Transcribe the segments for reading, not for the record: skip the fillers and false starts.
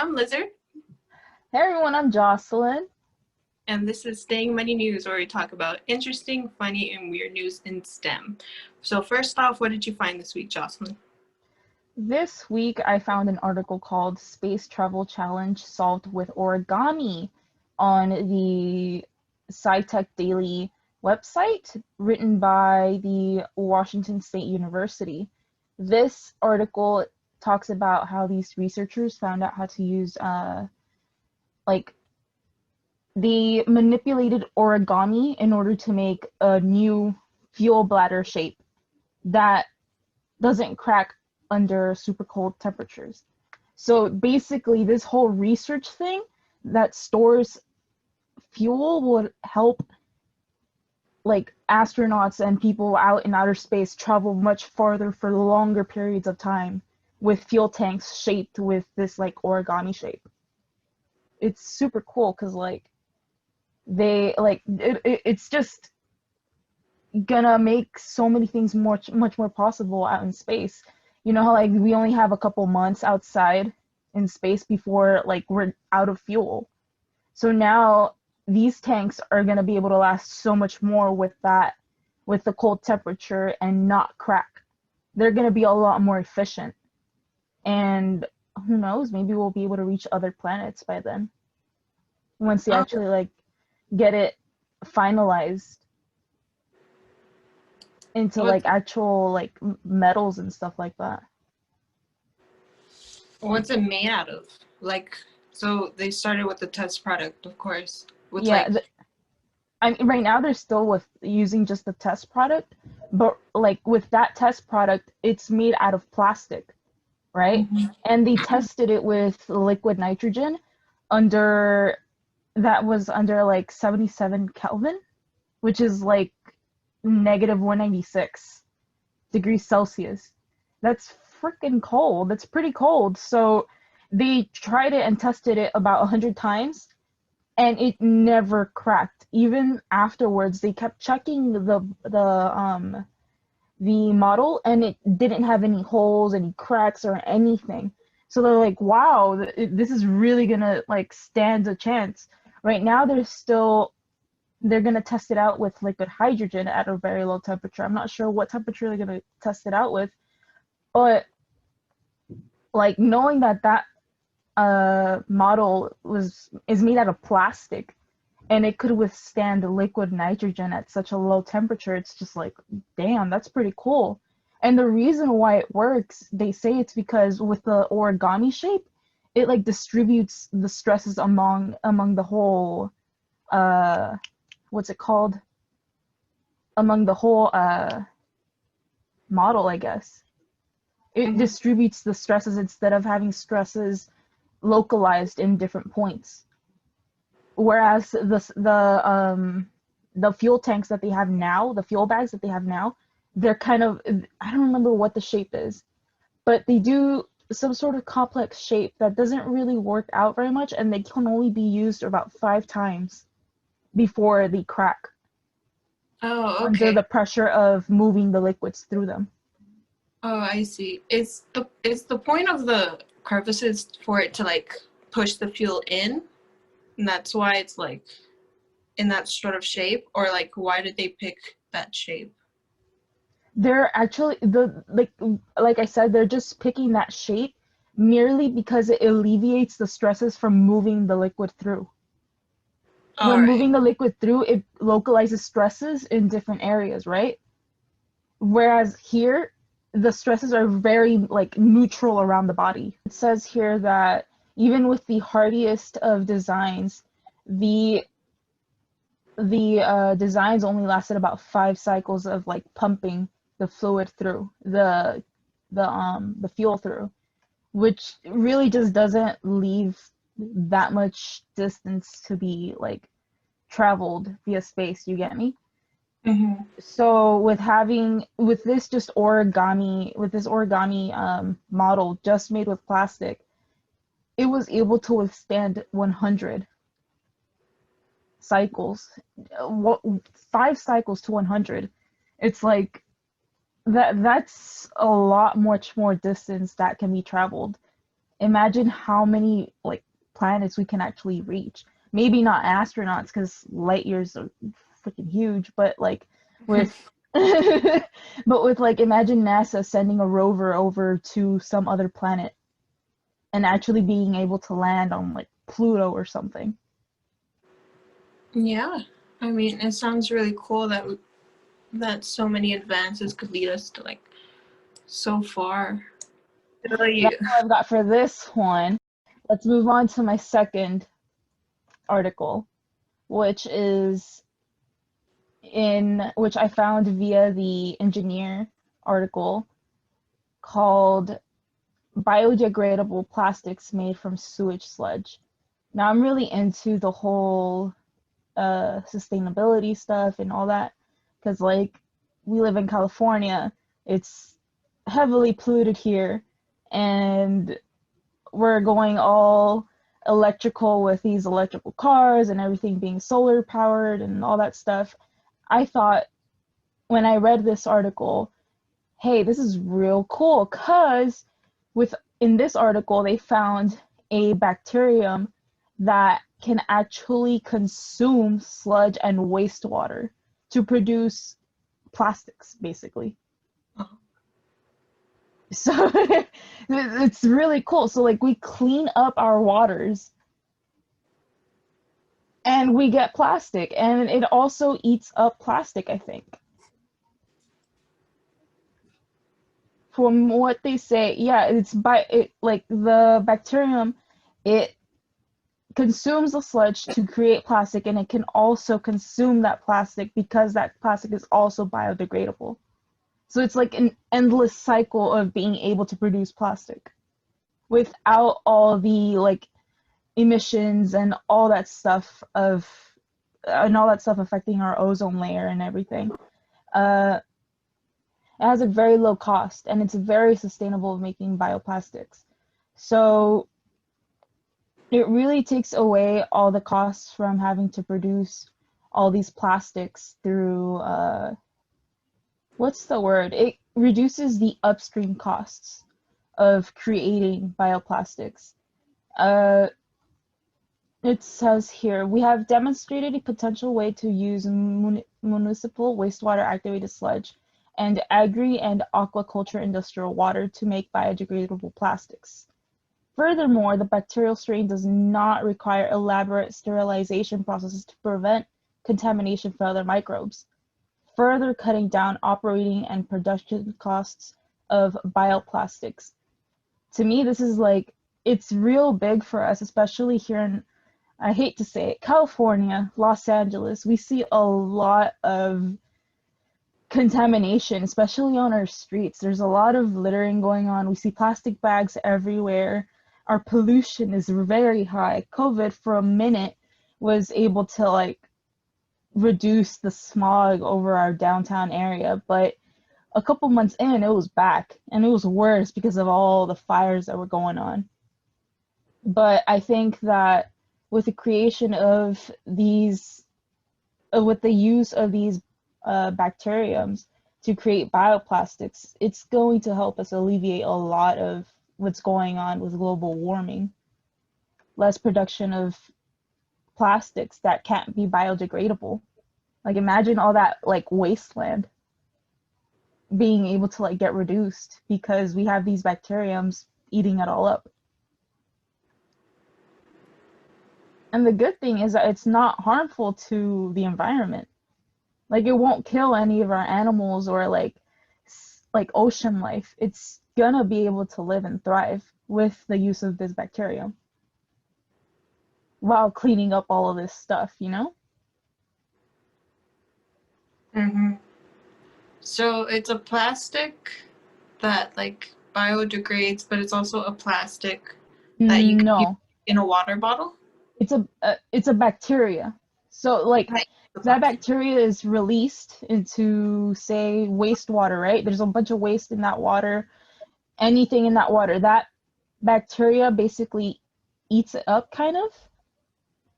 I'm Lizzard, Hey everyone, I'm Jocylene. and this is Staying Money News, where we talk about interesting, funny, and weird news in STEM. So first off, what did you find this week, Jocelyn? This week I found an article called Space Travel Challenge Solved with Origami on the SciTech Daily website written by the Washington State University. This article talks about how these researchers found out how to use like they manipulated origami in order to make a new fuel bladder shape that doesn't crack under super cold temperatures. So basically, this whole research thing that stores fuel would help like astronauts and people out in outer space travel much farther for longer periods of time with fuel tanks shaped with this like origami shape. It's super cool because like it's just gonna make so many things much more possible out in space. You know how like we only have a couple months outside in space before like we're out of fuel. So now these tanks are gonna be able to last so much more with the cold temperature and not crack. They're gonna be a lot more efficient. And who knows, maybe we'll be able to reach other planets by then. Once they Oh, actually like get it finalized into what, like actual like metals and stuff like that. what's it made out of? Like, so they started with the test product, of course, with Yeah, like, I mean, right now they're still with using just the test product, but like with that test product, it's made out of plastic, right? Mhm. And they tested it with liquid nitrogen under that was under like 77 Kelvin, which is like negative 196 degrees Celsius. That's freaking cold. That's pretty cold. So they tried it and tested it about 100 times and it never cracked. Even afterwards, they kept checking the model and it didn't have any holes, any cracks or anything. So they're like, wow, this is really gonna like stand a chance. Right now they're gonna test it out with liquid hydrogen at a very low temperature. I'm not sure what temperature they're gonna test it out with, but like knowing that model is made out of plastic and it could withstand liquid nitrogen at such a low temperature, it's just like, damn, that's pretty cool. And the reason why it works, they say it's because with the origami shape, it like distributes the stresses among the whole uh what's it called? Among the whole model, I guess. It Mhm. distributes the stresses instead of having stresses localized in different points. Whereas the fuel tanks that they have now, the fuel bags that they have now, they're kind of, I don't remember what the shape is, but they do some sort of complex shape that doesn't really work out very much, and they can only be used about 5 times before they crack Oh, under okay. the pressure of moving the liquids through them. Oh, I see. Is the point of the crevices for it to like push the fuel in, and that's why it's like in that sort of shape, or like why did they pick that shape? They're actually like I said, they're just picking that shape merely because it alleviates the stresses from moving the liquid through. All When right. moving the liquid through, it localizes stresses in different areas, right? Whereas here, the stresses are very like neutral around the body. It says here that even with the hardiest of designs, the the designs only lasted about 5 cycles of like pumping the fluid through the fuel through, which really just doesn't leave that much distance to be like traveled via space. You get me? Mm-hmm. So with this just origami with this origami model just made with plastic, it was able to withstand 100 cycles. What 5 cycles to 100? It's like that's a lot much more distance that can be traveled. imagine how many like planets we can actually reach. Maybe not astronauts because light years are freaking huge, but like with but with like imagine NASA sending a rover over to some other planet and actually being able to land on like Pluto or something. Yeah. I mean, it sounds really cool that so many advances could lead us to like so far. That's Really. all I've got for this one. Let's move on to my second article, which is which I found via the engineer article called Biodegradable Plastics Made from Sewage Sludge. Now I'm really into the whole sustainability stuff and all that because like we live in California, it's heavily polluted here, and we're going all electrical with these electrical cars and everything being solar powered and all that stuff. I thought when I read this article, hey, this is real cool because with in this article they found a bacterium that can actually consume sludge and wastewater to produce plastics basically. Oh. So it's really cool. So like we clean up our waters and we get plastic, and it also eats up plastic, I think. From what they say, yeah, it's by it like the bacterium, it consumes the sludge to create plastic, and it can also consume that plastic because that plastic is also biodegradable. So it's like an endless cycle of being able to produce plastic without all the like emissions and all that stuff affecting our ozone layer and everything. It has a very low cost, and it's very sustainable making bioplastics. So it really takes away all the costs from having to produce all these plastics through what's the word? It reduces the upstream costs of creating bioplastics. Uh, it says here, we have demonstrated a potential way to use municipal wastewater activated sludge and agri and aquaculture industrial water to make biodegradable plastics. Furthermore, the bacterial strain does not require elaborate sterilization processes to prevent contamination for other microbes, further cutting down operating and production costs of bioplastics. To me, this is like, it's real big for us, especially here in, I hate to say it, California, Los Angeles. We see a lot of contamination, especially on our streets. There's a lot of littering going on. We see plastic bags everywhere. Our pollution is very high. COVID for a minute was able to like reduce the smog over our downtown area, but a couple months in, it was back, and it was worse because of all the fires that were going on. But I think that with the creation of these, with the use of these bacteriums to create bioplastics, it's going to help us alleviate a lot of what's going on with global warming. Less production of plastics that can't be biodegradable. Like imagine all that like wasteland being able to like get reduced because we have these bacteriums eating it all up. And the good thing is that it's not harmful to the environment. Like it won't kill any of our animals or like ocean life. It's gonna be able to live and thrive with the use of this bacterium while cleaning up all of this stuff, you know? Mm-hmm. So it's a plastic that like biodegrades, but it's also a plastic that you can use No, in a water bottle. it's a bacteria. So like Right. that bacteria is released into say wastewater, right? There's a bunch of waste in that water, anything in that water. That bacteria basically eats it up kind of,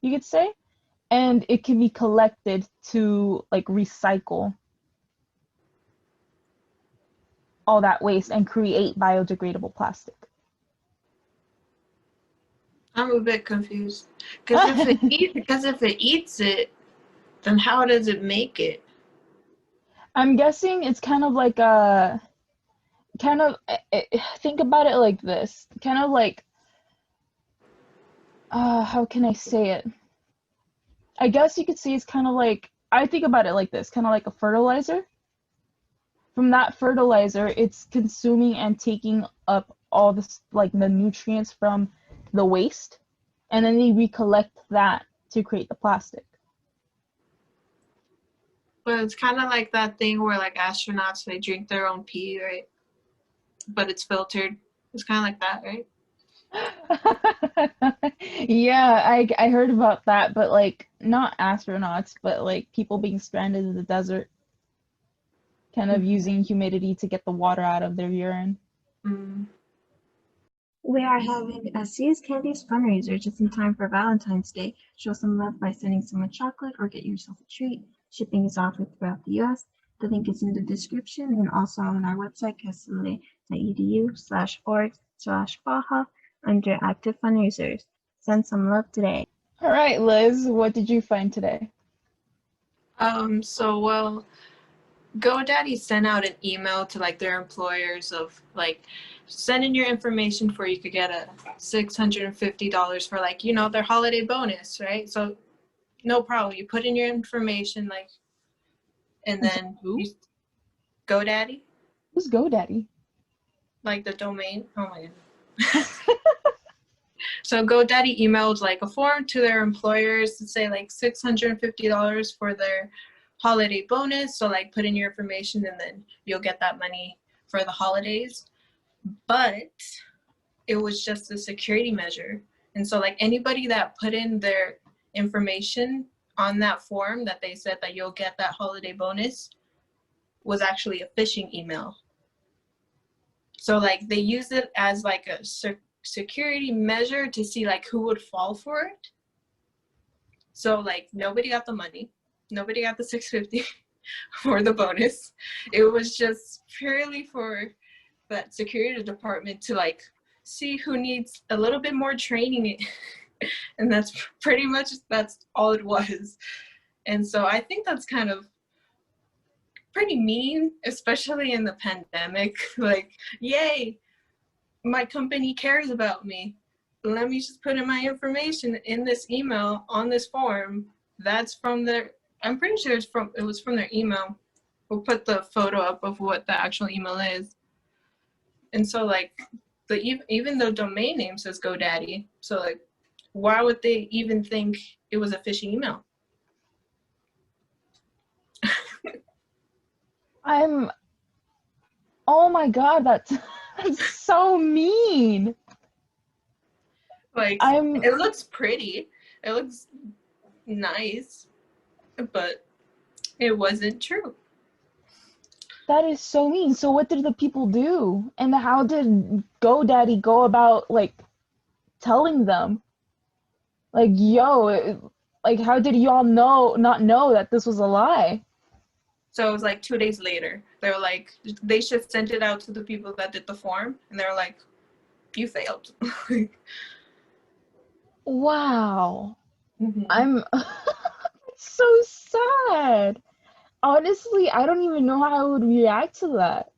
you could say, and it can be collected to like recycle all that waste and create biodegradable plastic. I'm a bit confused. Because if it eats it, then how does it make it? I'm guessing it's kind of like a kind of think about it like this. Kind of like how can I say it? I guess you could say it's kind of like I think about it like this, kind of like a fertilizer. From that fertilizer, it's consuming and taking up all this like the nutrients from the waste, and then they recollect that to create the plastic. But it's kind of like that thing where like astronauts they drink their own pee, right? But it's filtered. It's kind of like that, right? Yeah, I heard about that, but like not astronauts, but like people being stranded in the desert, kind of using humidity to get the water out of their urine. Mm. We are having a Seas Candies fundraiser just in time for Valentine's Day. Show some love by sending someone chocolate or get yourself a treat. Shipping is offered throughout the US. The link is in the description and also on our website, jocylene.edu/org/Baja under active fundraisers. Send some love today. All right, Liz, what did you find today? Well, GoDaddy sent out an email to like their employers of like send in your information for you could get a $650 for like, their holiday bonus, right? So no problem. You put in your information like and then Who? you GoDaddy, Who's GoDaddy? like the domain. Oh my god. So GoDaddy emailed like a form to their employers to say like $650 for their holiday bonus. So like put in your information and then you'll get that money for the holidays. But it was just a security measure. And so like anybody that put in their information on that form that they said that you'll get that holiday bonus was actually a phishing email. So like they use it as like a security measure to see like who would fall for it. So like nobody got the money, nobody got the 650 for the bonus. It was just purely for that security department to like see who needs a little bit more training. And that's all it was. And so I think that's kind of pretty mean, especially in the pandemic. Like, yay, my company cares about me. Let me just put in my information in this email on this form. That's from their, I'm pretty sure it was from their email. We'll put the photo up of what the actual email is. And so like even the domain name says GoDaddy. So like, why would they even think it was a phishing email? Oh my God, that's so mean. Like, it looks pretty. It looks nice, but it wasn't true. That is so mean. So what did the people do? And how did GoDaddy go about like telling them? Like, yo, like how did y'all not know that this was a lie? So it was like 2 days later. They were like, they should send it out to the people that did the form. And they were like, you failed. Wow. Mm-hmm. It's so sad. Honestly, I don't even know how I would react to that.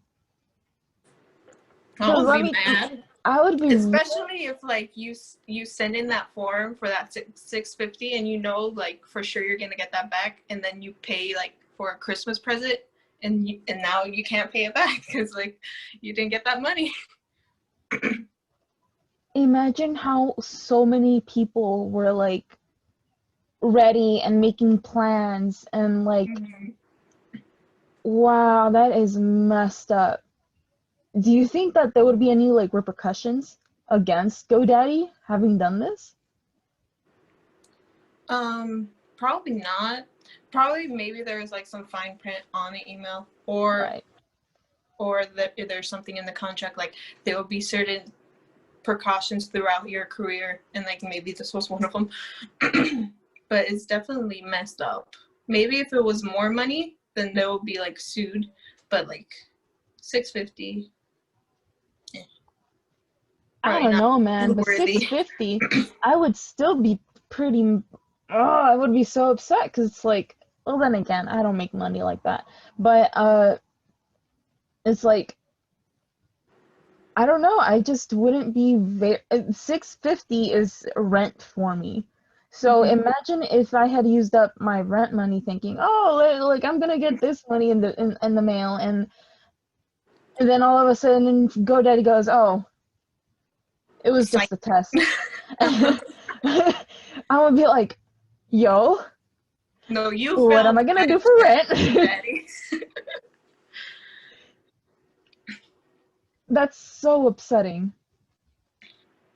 I would be mad. I would be, especially if like you send in that form for that 650 and you know like for sure you're gonna get that back, and then you pay like for a Christmas present and now you can't pay it back because like you didn't get that money. imagine how so many people were like ready and making plans and like, wow, that is messed up. Do you think that there would be any like repercussions against GoDaddy having done this? Probably not. Probably maybe there's like some fine print on the email, or Right. or that there's something in the contract like there will be certain precautions throughout your career, and like maybe this was one of them. But it's definitely messed up. Maybe if it was more money, then they will be like sued, but like 650. I Probably don't not know, man, but worthy. 650, I would still be pretty, oh, I would be so upset because it's like, well, then again, I don't make money like that. But it's like, I don't know, I just wouldn't be very, 650 is rent for me. So Mhm. imagine if I had used up my rent money thinking, oh, like I'm gonna get this money in the mail, and then all of a sudden GoDaddy goes, oh, it was Psych. just a test. I would be like, yo, No, you what am failed I gonna do credit for check, rent? Daddy. That's so upsetting.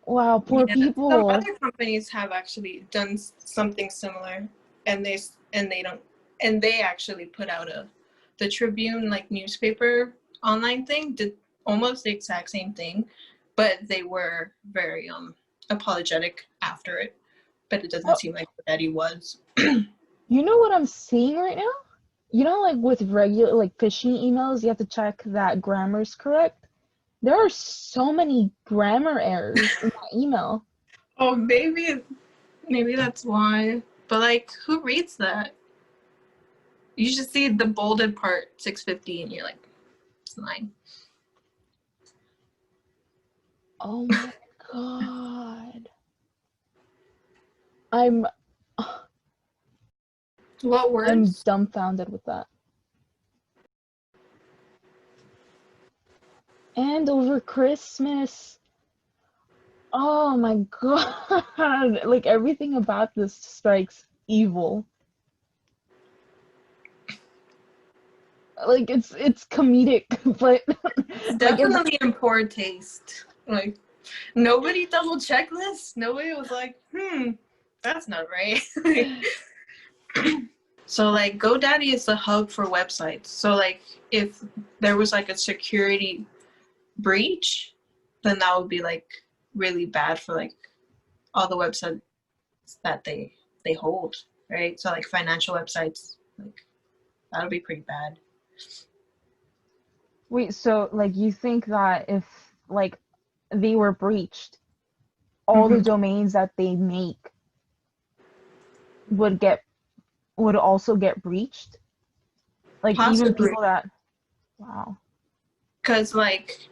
Wow, poor Yeah, some people. other companies have actually done something similar, and they don't, and they actually put out the Tribune like newspaper online thing did almost the exact same thing, but they were very apologetic after it. But it doesn't Oh, seem like that he was. you know what I'm seeing right now? You know, like with regular, like phishing emails, you have to check that grammar's correct. There are so many grammar errors in that email. Oh, maybe that's why. But like, who reads that? You should see the bolded part 650, and you're like, it's 9. Oh my God. I'm What I'm words? dumbfounded with that. And over Christmas. Oh my God. Like everything about this strikes evil. Like it's comedic, but It's like it's definitely in poor taste. Like, nobody double checked this. Nobody was like, that's not right. So like GoDaddy is the hub for websites. So like if there was like a security breach, then that would be like really bad for like all the websites that they hold, right? So like financial websites, like that would be pretty bad. wait, so like you think that if like they were breached, all the Mm-hmm. domains that they make would get would also get breached? Like even Possibly, people that wow. because like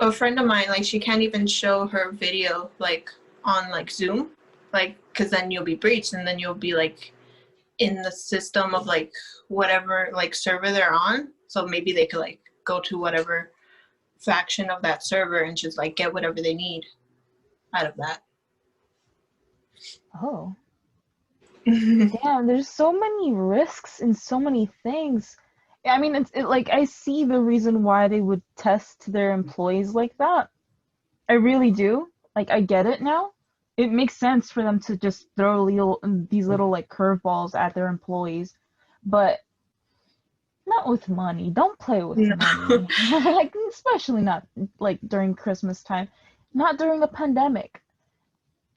a friend of mine, like she can't even show her video like on like Zoom, like because then you'll be breached, and then you'll be like in the system of like whatever like server they're on. So maybe they could like go to whatever faction of that server and just like get whatever they need out of that. Oh. Damn, there's so many risks and so many things. I mean, like I see the reason why they would test their employees like that. I really do. Like I get it now. It makes sense for them to just throw these little like curveballs at their employees, but not with money. Don't play with No. money. Like especially not like during Christmas time, not during a pandemic.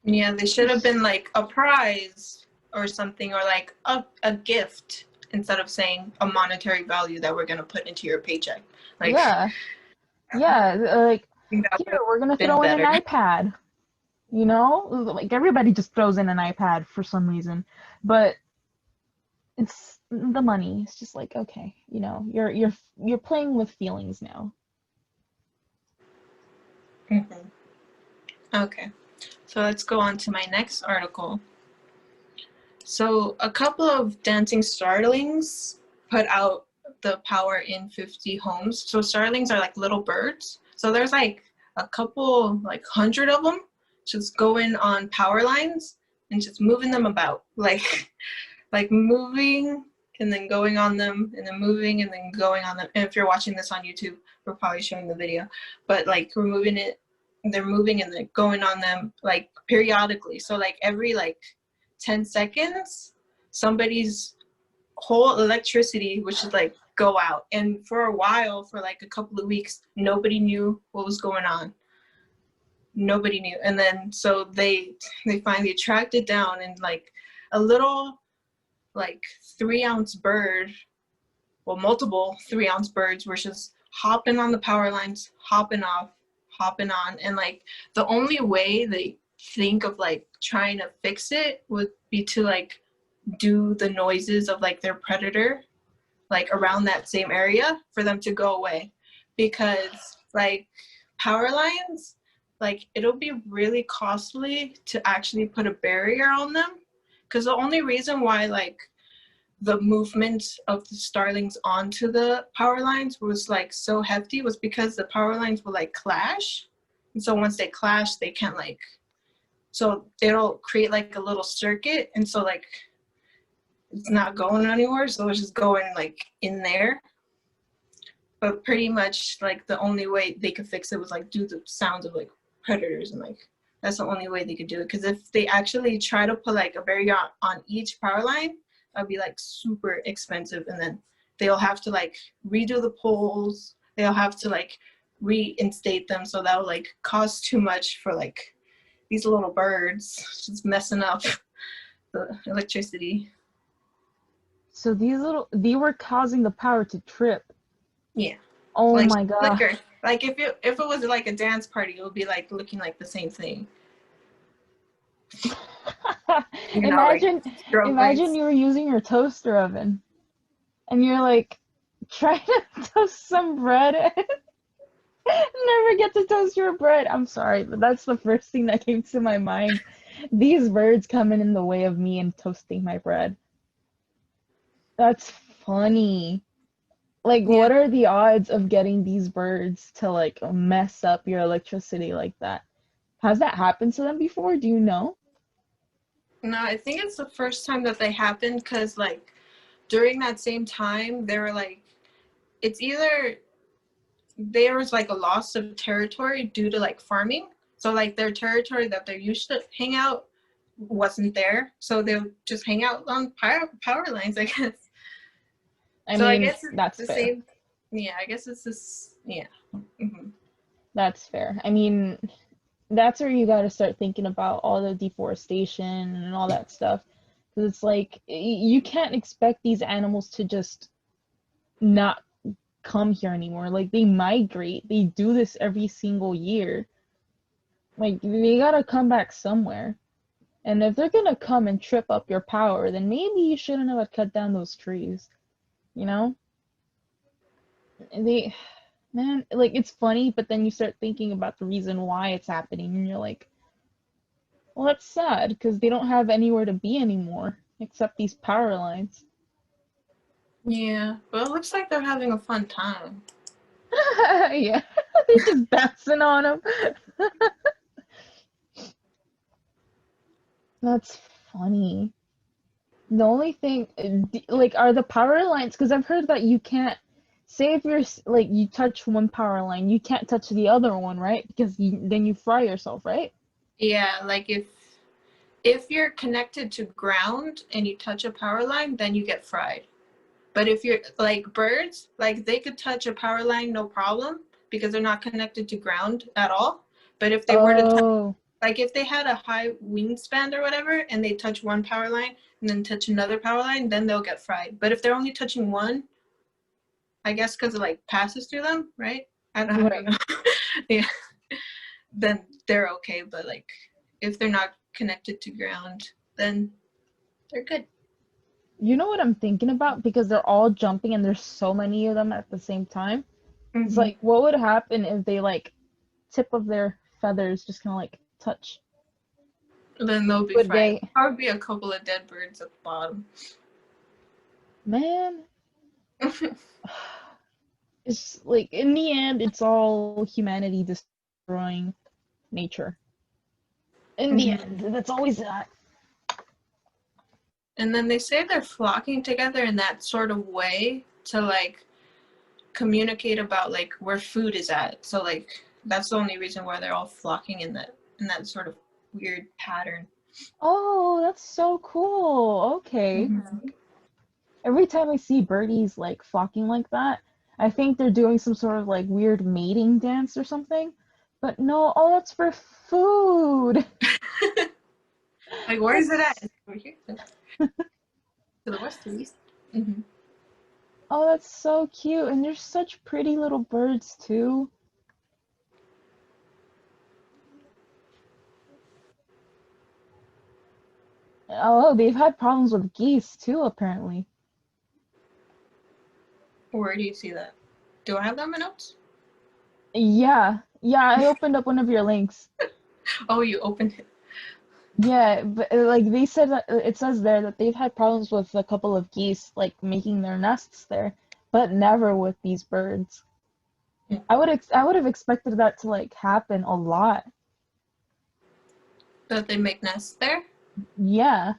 Yeah, they should have been like a prize or something, or like a gift, instead of saying a monetary value that we're going to put into your paycheck. Like, Yeah. Yeah, like I think that here would have we're gonna been throw in an better. iPad. You know, like everybody just throws in an iPad for some reason, but it's the money. It's just like okay, you know, you're playing with feelings now. Mhm. Okay, so let's go on to my next article. So a couple of dancing starlings put out the power in 50 homes. So starlings are like little birds. So there's like a couple, like 100 of them, just going on power lines and just moving them about, like moving and then going on them, and then moving and then going on them. And if you're watching this on YouTube, we're probably showing the video, but like we're moving it, they're moving and then going on them like periodically. So like every like 10 seconds, somebody's whole electricity would just like go out. And for a while, for like a couple of weeks, nobody knew what was going on. Nobody knew. And then so they finally tracked it down, and like a little like 3-ounce bird, well, multiple 3-ounce birds were just hopping on the power lines, hopping off, hopping on, and like the only way they think of like trying to fix it would be to like do the noises of like their predator like around that same area for them to go away, because like power lines, like it'll be really costly to actually put a barrier on them, because the only reason why like the movement of the starlings onto the power lines was like so hefty was because the power lines will like clash, and so once they clash they can't like, so it'll create like a little circuit, and so like it's not going anywhere, so it's just going like in there. But pretty much like the only way they could fix it was like do the sounds of like predators, and like that's the only way they could do it, because if they actually try to put like a barrier on each power line, that'd be like super expensive, and then they'll have to like redo the poles, they'll have to like reinstate them, so that would like cost too much for like these little birds just messing up the electricity. So they were causing the power to trip. Yeah. Oh like my god. flicker. Like if it was like a dance party, it would be like looking like the same thing. You know, Imagine like, imagine you were using your toaster oven and you're like trying to toast some bread. Never get to toast your bread. I'm sorry, but that's the first thing that came to my mind. These birds coming in the way of me and toasting my bread. That's funny. Like, Yeah. what are the odds of getting these birds to like mess up your electricity like that? Has that happened to them before? Do you know? No, I think it's the first time that they happened, because like during that same time they were like, it's either there was like a loss of territory due to like farming, so like their territory that they used to hang out wasn't there, so they'll just hang out on power lines, I guess. I So I mean, guess it's that's the fair. same. Yeah, I guess it's this. Yeah. Mm-hmm. That's fair. I mean, that's where you got to start thinking about all the deforestation and all that stuff. Because it's like, you can't expect these animals to just not come here anymore. Like, they migrate. They do this every single year. Like, they gotta come back somewhere. And if they're gonna come and trip up your power, then maybe you shouldn't have cut down those trees. You know? They, man, like, it's funny, but then you start thinking about the reason why it's happening, and you're like, well, that's sad, because they don't have anywhere to be anymore, except these power lines. Yeah, but it looks like they're having a fun time. Yeah, they're just bouncing on them. That's funny. The only thing, like, are the power lines, because I've heard that you can't, say if you're, like, you touch one power line, you can't touch the other one, right? Because then you fry yourself, right? Yeah, like if you're connected to ground and you touch a power line, then you get fried. But if you're like birds, like they could touch a power line no problem because they're not connected to ground at all. But if they were to touch, Oh, like if they had a high wingspan or whatever, and they touch one power line and then touch another power line, then they'll get fried. But if they're only touching one, I guess because it like passes through them, right? I don't right. know. Yeah, then they're okay. But like if they're not connected to ground, then they're good. You know what I'm thinking about? Because they're all jumping and there's so many of them at the same time. It's Mm-hmm. like, what would happen if they, like, tip of their feathers just kind of, like, touch? Then they'll be Would fried. they? Probably a couple of dead birds at the bottom. Man, it's like, in the end, it's all humanity destroying nature. In the Mhm. end, that's always that. And then they say they're flocking together in that sort of way to like communicate about like where food is at. So like that's the only reason why they're all flocking in that sort of weird pattern. Oh, that's so cool. Okay. Mm-hmm. Every time I see birdies, like, flocking like that, I think they're doing some sort of, like, weird mating dance or something. But no, oh, that's for food. Like where is it That's, at? Over here. To the west, to the east. Mm-hmm. oh, that's so cute. And they're such pretty little birds, too. Oh, they've had problems with geese too, apparently. Where do you see that? Do I have that in my notes? Yeah, I opened up one of your links. Oh, you opened it. Yeah, but like they said that it says there that they've had problems with a couple of geese like making their nests there, but never with these birds. Hmm. I would have expected that to like happen a lot. That they make nests there? Yeah.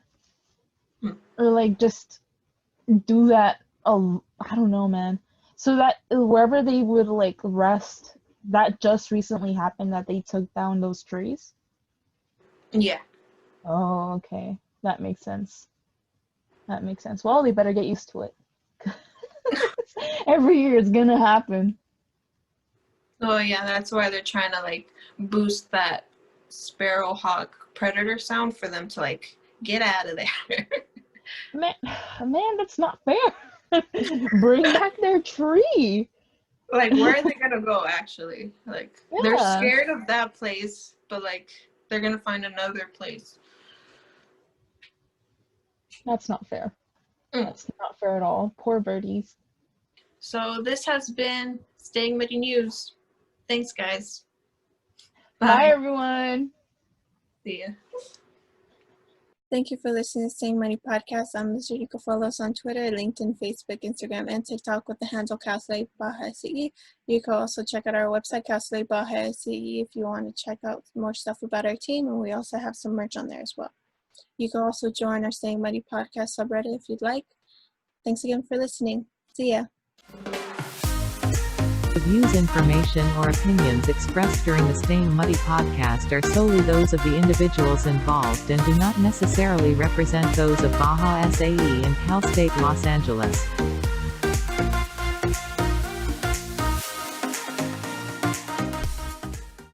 Hmm. Or like just do that I don't know, man. So that wherever they would like rest, that just recently happened that they took down those trees. Yeah. Oh, okay. That makes sense. That makes sense. Well, they better get used to it. Every year it's gonna happen. Oh yeah, that's why they're trying to like boost that sparrowhawk predator sound for them to like get out of there. Man, that's not fair. Bring back their tree. Like, where are they gonna go actually? Like, they're Yeah. scared of that place, but like they're gonna find another place. That's not fair. Mm. That's not fair at all. Poor birdies. So this has been Staying Muddy News. Thanks, guys. Bye everyone. See ya. Thank you for listening to Staying Money Podcast. I'm Lizzard. You can follow us on Twitter, LinkedIn, Facebook, Instagram, and TikTok with the handle Castle Baja SE. You can also check out our website, Castle Baja SE, if you want to check out more stuff about our team, and we also have some merch on there as well. You can also join our Staying Money Podcast subreddit if you'd like. Thanks again for listening. See ya. The views, information, or opinions expressed during the Staying Muddy podcast are solely those of the individuals involved and do not necessarily represent those of Baja SAE and Cal State Los Angeles.